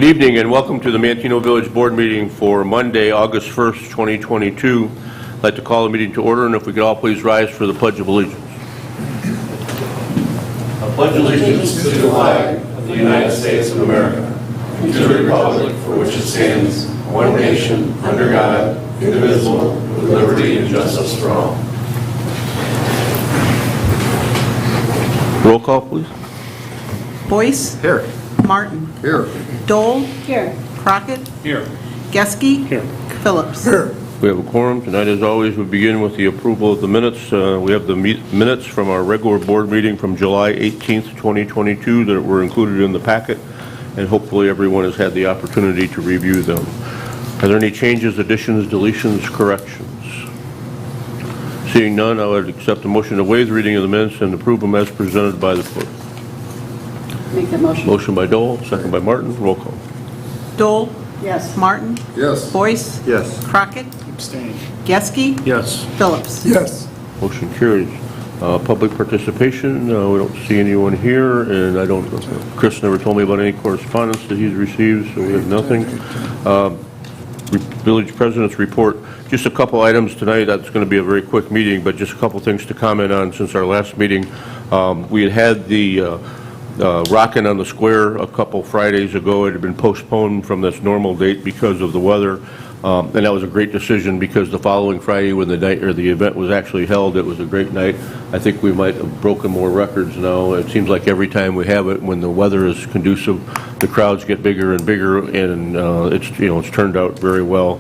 Good evening and welcome to the Manteno Village Board meeting for Monday, August 1st, 2022. I'd like to call the meeting to order, and if we could all please rise for the Pledge of Allegiance. I pledge allegiance to the flag of the United States of America and to the republic for which it stands, one nation, under God, indivisible, with liberty and justice for all. Roll call, please. Boyce? Here. Martin? Here. Dole? Here. Crockett? Here. Geske? Here. Phillips? Here. We have a quorum. Tonight, as always, we begin with the approval of the minutes. We have the minutes from our regular board meeting from July 18th, 2022 that were included in the packet, and hopefully everyone has had the opportunity to review them. Are there any changes, additions, deletions, corrections? Seeing none, I would accept a motion to waive the reading of the minutes and approve them as presented by the clerk. Make that motion. Motion by Dole, second by Martin. Roll call. Dole? Yes. Martin? Yes. Boyce? Yes. Crockett? Abstain. Geske? Yes. Phillips? Yes. Motion carries. Public participation, we don't see anyone here, and Chris never told me about any correspondence that he's received, so we have nothing. Village President's report, just a couple items tonight. That's going to be a very quick meeting, but just a couple things to comment on since our last meeting. We had the Rockin' on the Square a couple Fridays ago. It had been postponed from this normal date because of the weather, and that was a great decision because the following Friday when the event was actually held, it was a great night. I think we might have broken more records now. It seems like every time we have it, when the weather is conducive, the crowds get bigger and bigger, and it's turned out very well.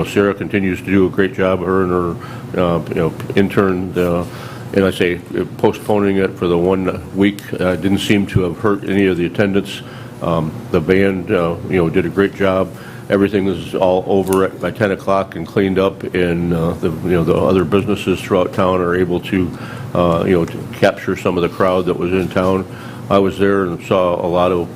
Sarah continues to do a great job. Her and her intern. And I say postponing it for the 1 week didn't seem to have hurt any of the attendance. The band, did a great job. Everything was all over by 10 o'clock and cleaned up, and the other businesses throughout town are able to, to capture some of the crowd that was in town. I was there and saw a lot of,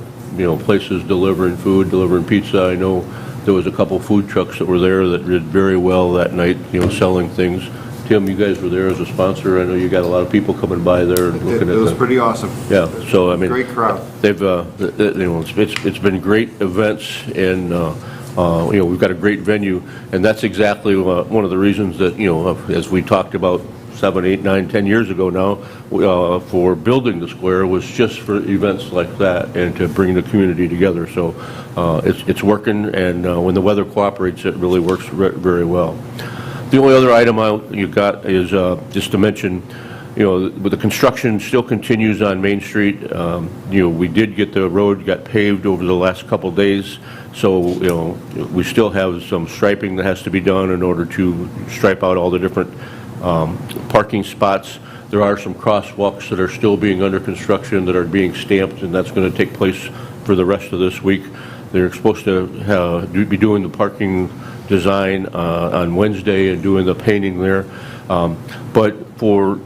places delivering food, delivering pizza. I know there was a couple food trucks that were there that did very well that night, selling things. Tim, you guys were there as a sponsor. I know you got a lot of people coming by there and looking at it. It was pretty awesome. Yeah, so I mean, great crowd. They've, it's been great events, and we've got a great venue, and that's exactly one of the reasons that as we talked about 7, 8, 9, 10 years ago now, for building the square was just for events like that and to bring the community together. So it's working, and when the weather cooperates, it really works very well. The only other item you got is just to mention, the construction still continues on Main Street. We did get the road got paved over the last couple days, so we still have some striping that has to be done in order to stripe out all the different parking spots. There are some crosswalks that are still being under construction that are being stamped, and that's going to take place for the rest of this week. They're supposed to be doing the parking design on Wednesday and doing the painting there. But for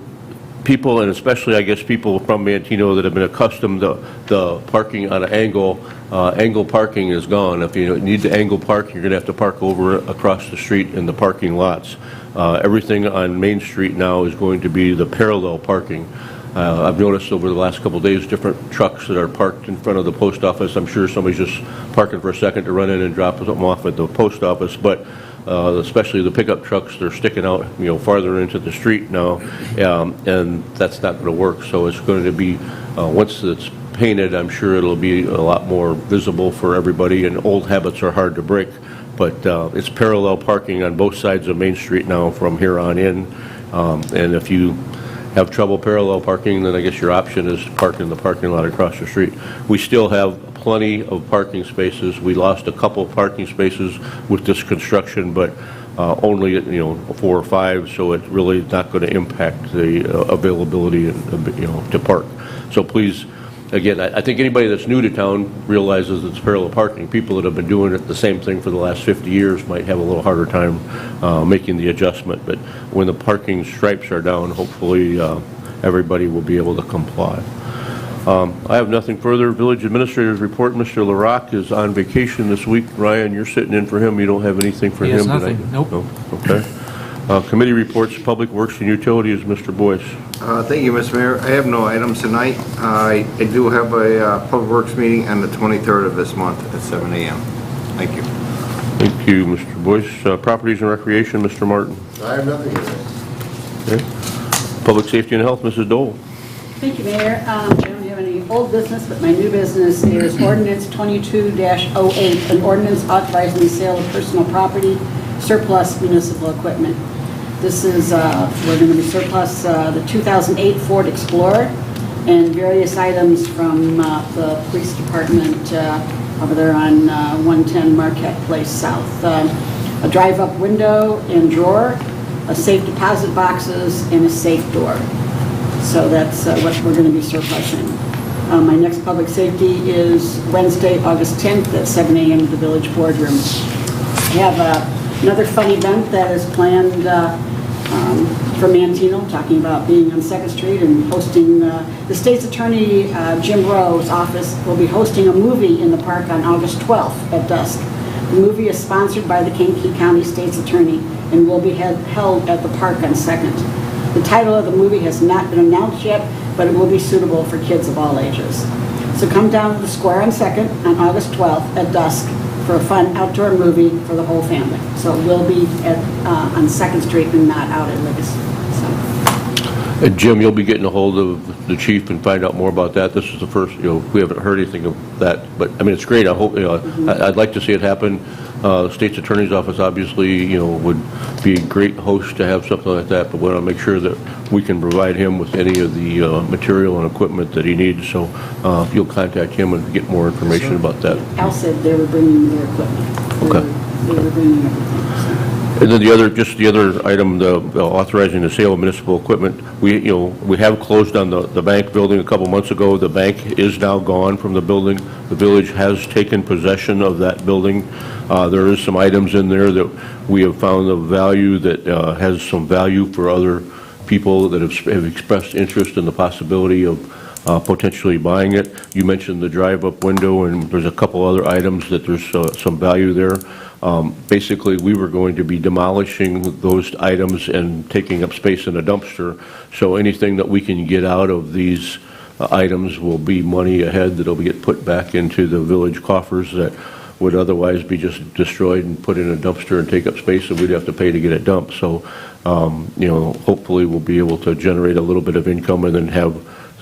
people, and especially I guess people from Manteno that have been accustomed to the parking on an angle, angle parking is gone. If you need to angle park, you're going to have to park over across the street in the parking lots. Everything on Main Street now is going to be the parallel parking. I've noticed over the last couple of days different trucks that are parked in front of the post office. I'm sure somebody's just parking for a second to run in and drop something off at the post office, but especially the pickup trucks, they're sticking out farther into the street now, and that's not going to work. So it's going to be, once it's painted, I'm sure it'll be a lot more visible for everybody, and old habits are hard to break. But it's parallel parking on both sides of Main Street now from here on in, and if you have trouble parallel parking, then I guess your option is to park in the parking lot across the street. We still have plenty of parking spaces. We lost a couple of parking spaces with this construction, but only 4 or 5, so it's really not going to impact the availability to park. So please, again, I think anybody that's new to town realizes it's parallel parking. People that have been doing it the same thing for the last 50 years might have a little harder time making the adjustment. But when the parking stripes are down, hopefully everybody will be able to comply. I have nothing further. Village Administrator's report. Mr. LaRock is on vacation this week. Ryan, you're sitting in for him. You don't have anything for him nothing. tonight? Nope. No? Okay. Committee reports, Public Works and Utilities, Mr. Boyce. Thank you, Mr. Mayor. I have no items tonight. I do have a Public Works meeting on the 23rd of this month at 7 a.m. Thank you. Thank you, Mr. Boyce. Properties and Recreation, Mr. Martin. I have nothing tonight. Okay. Public Safety and Health, Mrs. Dole. Thank you, Mayor. I don't have any old business, but my new business is ordinance 22-08, an ordinance authorizing the sale of personal property, surplus municipal equipment. This is, we're going to be surplus the 2008 Ford Explorer and various items from the police department over there on 110 Marquette Place South. A drive-up window and drawer, a safe deposit boxes, and a safe door. So that's what we're going to be surplusing. My next public safety is Wednesday, August 10th at 7 a.m. at the Village Boardroom. We have another fun event that is planned for Manteno, talking about being on 2nd Street and hosting, the State's Attorney Jim Rowe's office will be hosting a movie in the park on August 12th at dusk. The movie is sponsored by the Kankakee County State's Attorney and will be held at the park on 2nd. The title of the movie has not been announced yet, but it will be suitable for kids of all ages. So come down to the square on 2nd on August 12th at dusk for a fun outdoor movie for the whole family. So it will be on 2nd Street and not out at Legacy. And Jim, you'll be getting a hold of the chief and find out more about that. This is the first, we haven't heard anything of that, but I mean, it's great. I hope, I'd like to see it happen. The State's Attorney's Office obviously, would be a great host to have something like that, but we want to make sure that we can provide him with any of the material and equipment that he needs. So if you'll contact him and get more information about that. Al said they were bringing their equipment. Okay. They were bringing everything. So. And then the other item, the authorizing the sale of municipal equipment. We have closed on the bank building a couple months ago. The bank is now gone from the building. The village has taken possession of that building. There is some items in there that we have found of value that has some value for other people that have expressed interest in the possibility of potentially buying it. You mentioned the drive-up window, and there's a couple other items that there's some value there. Basically, we were going to be demolishing those items and taking up space in a dumpster. So anything that we can get out of these items will be money ahead that'll get put back into the village coffers that would otherwise be just destroyed and put in a dumpster and take up space, and we'd have to pay to get it dumped. So, hopefully we'll be able to generate a little bit of income and then have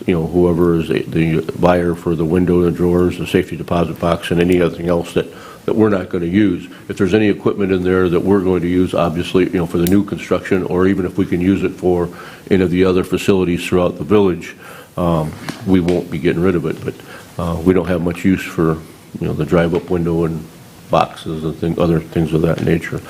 whoever is the buyer for the window, the drawers, the safety deposit box, and anything else that we're not going to use. If there's any equipment in there that we're going to use, obviously, for the new construction, or even if we can use it for any of the other facilities throughout the village, we won't be getting rid of it. But we don't have much use for, the drive-up window and boxes and other things of that nature.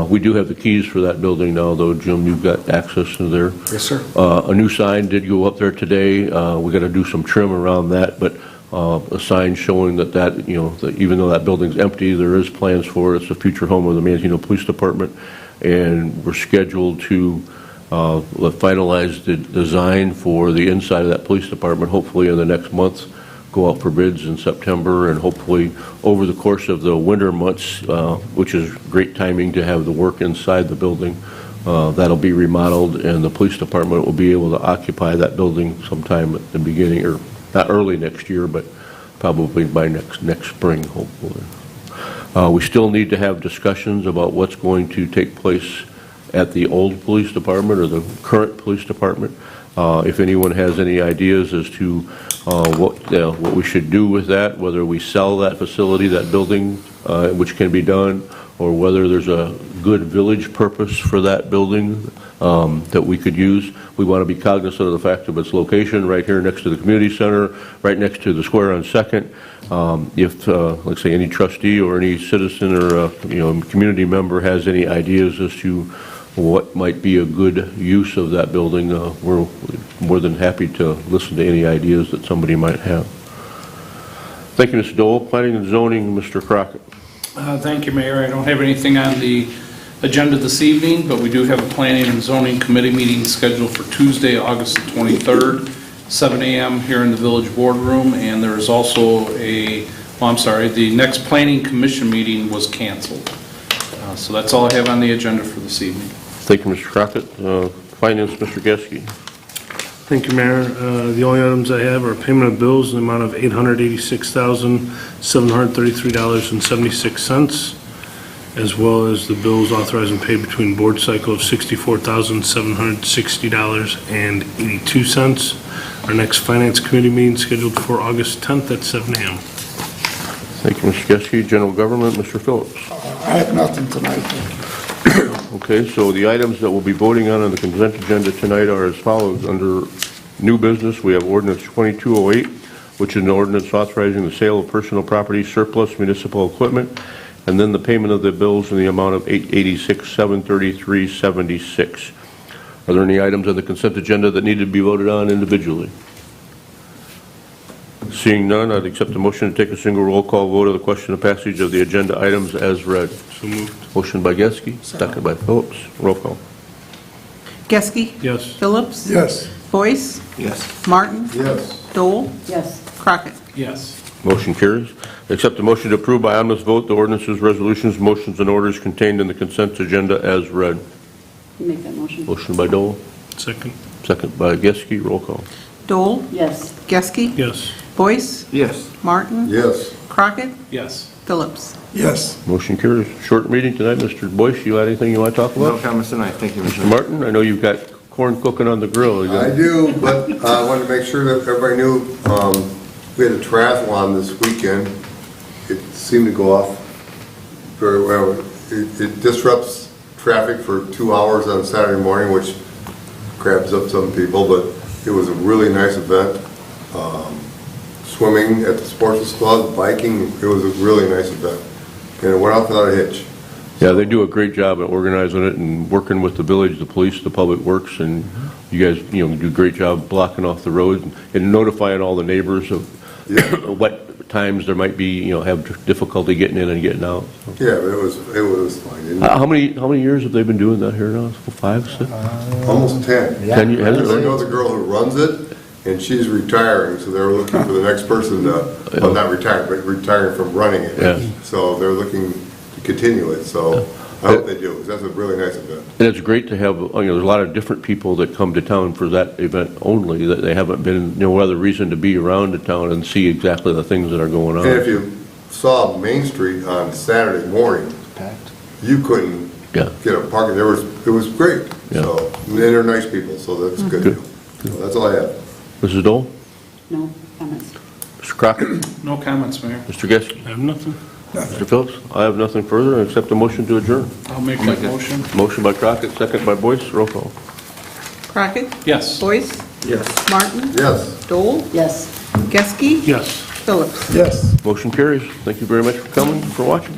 We do have the keys for that building now, though. Jim, you've got access to there. Yes, sir. A new sign did go up there today. We got to do some trim around that, but a sign showing that that even though that building's empty, there is plans for it. It's the future home of the Manteno Police Department, and we're scheduled to finalize the design for the inside of that police department, hopefully in the next month. Go out for bids in September, and hopefully over the course of the winter months, which is great timing to have the work inside the building, that'll be remodeled, and the police department will be able to occupy that building sometime at the beginning, or not early next year, but probably by next spring, hopefully. We still need to have discussions about what's going to take place at the old police department or the current police department. If anyone has any ideas as to what we should do with that, whether we sell that facility, that building, which can be done, or whether there's a good village purpose for that building that we could use. We want to be cognizant of the fact of its location right here next to the community center, right next to the square on 2nd. If, let's say, any trustee or any citizen or community member has any ideas as to what might be a good use of that building, we're more than happy to listen to any ideas that somebody might have. Thank you, Mr. Dole. Planning and Zoning, Mr. Crockett. Thank you, Mayor. I don't have anything on the agenda this evening, but we do have a Planning and Zoning Committee meeting scheduled for Tuesday, August 23rd, 7 a.m. here in the Village Boardroom, and there is also the next Planning Commission meeting was canceled. So that's all I have on the agenda for this evening. Thank you, Mr. Crockett. Finance, Mr. Geske. Thank you, Mayor. The only items I have are payment of bills in the amount of $886,733.76, as well as the bills authorized and paid between board cycle of $64,760.82. Our next Finance Committee meeting scheduled for August 10th at 7 a.m. Thank you, Mr. Geske. General Government, Mr. Phillips. I have nothing tonight, thank you. Okay, so the items that we'll be voting on the consent agenda tonight are as follows. Under new business, we have ordinance 2208, which is an ordinance authorizing the sale of personal property, surplus municipal equipment, and then the payment of the bills in the amount of $886,733.76. Are there any items on the consent agenda that need to be voted on individually? Seeing none, I'd accept a motion to take a single roll call vote of the question of passage of the agenda items as read. So moved. Motion by Geske, second by Phillips. Roll call. Geske? Yes. Phillips? Yes. Boyce? Yes. Martin? Yes. Dole? Yes. Crockett? Yes. Motion carries. Accept a motion to approve by unanimous vote the ordinances, resolutions, motions, and orders contained in the consent agenda as read. You make that motion. Motion by Dole, Second. second by Geske. Roll call. Dole? Yes. Geske? Yes. Boyce? Yes. Martin? Yes. Crockett? Yes. Phillips? Yes. Motion carries. Short meeting tonight. Mr. Boyce, you got anything you want to talk No about? comments tonight, thank you, Mr. Mr. Martin, I know you've got corn cooking on the grill. You got- I do, but I wanted to make sure that everybody knew, we had a triathlon this weekend. It seemed to go off very well. It disrupts traffic for 2 hours on Saturday morning, which crabs up some people, but it was a really nice event. Swimming at the Sports Club, biking, it was a really nice event. And it went off without a hitch. Yeah, they do a great job at organizing it and working with the village, the police, the public works, and you guys, do a great job blocking off the roads and notifying all the neighbors of what times there might be, have difficulty getting in and getting out. Yeah, it was fine. And How many years have they been doing that here now? 5, 6? almost 10. 10 years? Has it I really? know the girl who runs it, and she's retiring, so they're looking for the next person to, well, not retiring, but retiring from running it. Yeah. So they're looking to continue it, so I hope they do, because that's a really nice event. And it's great to have, there's a lot of different people that come to town for that event only, that they haven't been, no other reason to be around the town and see exactly the things that are going on. And if you saw Main Street on Saturday morning, you couldn't Yeah. get a parking, it was great. Yeah. So, and they're nice people, so that's good. Good. So that's all I have. Mrs. Dole? No comments. Mr. Crockett? No comments, Mayor. Mr. Geske? I have nothing. Mr. Phillips? I have nothing further, except a motion to adjourn. I'll make that motion. Motion by Crockett, second by Boyce. Roll call. Crockett? Yes. Boyce? Yes. Martin? Yes. Dole? Yes. Geske? Yes. Phillips? Yes. Motion carries. Thank you very much for coming, for watching.